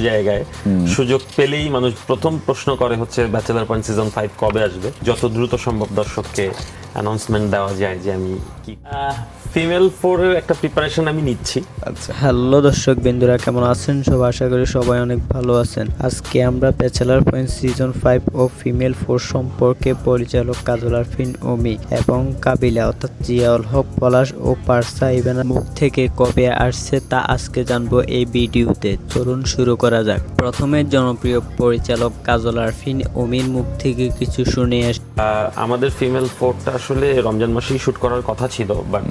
জায়গায় সুযোগ পেলেই মানুষ প্রথম প্রশ্ন করে হচ্ছে ব্যাচেলর পয়েন্ট সিজন 5 কবে আসবে। যত দ্রুত সম্ভব দর্শককে অ্যানাউন্সমেন্ট দেওয়া যায় যে আমি কি ফিমেল 4 এর একটা প্রিপারেশন আমি নিচ্ছি। আচ্ছা, হ্যালো দর্শক বিন্দুরা, কেমন আছেন সব? আশা করি সবাই অনেক ভালো আছেন। আজকে আমরা ব্যাচেলর পয়েন্ট সিজন 5 ও ফিমেল 4 সম্পর্কে পরিচালক কাজল আরফিন ওমি এবং কাবিলা অর্থাৎ জিয়াউল হক পলাশ ও পারসা ইভানের মুখ থেকে কবে আসছে তা আজকে জানবো এই ভিডিওতে। চলুন শুরু করা যাক। প্রথমে জনপ্রিয় পরিচালক কাজল আরফিন ওমির মুখ থেকে কিছু শুনে আসি। আমাদের ফিমেল 4টা আসলে রমজান মাসেই শুট করার কথা ছিল, বাট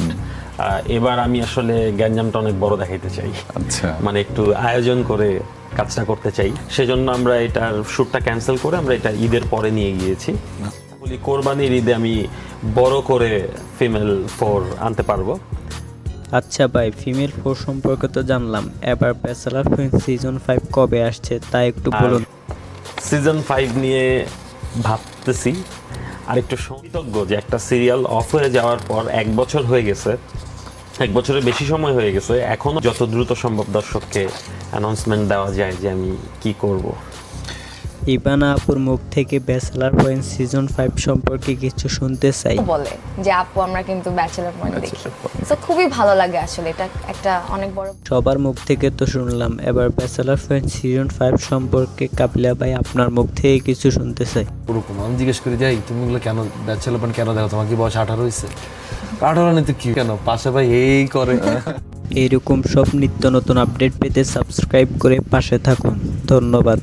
এবার আমি আসলে গ্যাঞ্জামটা অনেক বড় দেখাইতে চাই। আচ্ছা, মানে একটু আয়োজন করে কাজটা করতে চাই, সেজন্য আমরা এটার শ্যুটটা ক্যান্সেল করে আমরা এটা ঈদের পরে নিয়ে গিয়েছি। বলি কোরবানির ঈদে আমি বড় করে ফিমেল 4 আনতে পারবো। আচ্ছা ভাই, ফিমেল 4 সম্পর্কে তো জানলাম, এবার ব্যাচেলর পয়েন্ট সিজন 5 কবে আসছে তা একটু বলুন। সিজন 5 নিয়ে ভাবতেছি, আর একটু কৃতজ্ঞ যে একটা সিরিয়াল অফ হয়ে যাওয়ার পর 1 বছর হয়ে গেছে, 1 বছরের বেশি সময় হয়ে গেছে, এখনো যত দ্রুত সম্ভব দর্শককে অ্যানাউন্সমেন্ট দেওয়া যায় যে আমি কি করব। ইভানা আপুর মুখ থেকে ব্যাচেলর পয়েন্ট সিজন 5 সম্পর্কে কিছু শুনতে চাই। বলে যে আপু আমরা কিন্তু ব্যাচেলর পয়েন্ট দেখি, তো খুবই ভালো লাগে আসলে। এটা একটা অনেক বড় সবার মুখ থেকে তো শুনলাম, এবার ব্যাচেলর পয়েন্ট সিজন 5 সম্পর্কে কাবিলা ভাই আপনার মুখ থেকে কিছু শুনতে চাই। ওরকম আমি জিজ্ঞেস করি যাই তুমি এগুলো কেন ব্যাচেলর পয়েন্ট কেন দেখো, তোমার কি বয়স 18 হয়েছে? 18 নিতে কি কেন পাশে ভাই এই করে। এরকম সব নিত্য নতুন আপডেট পেতে সাবস্ক্রাইব করে পাশে থাকুন। ধন্যবাদ।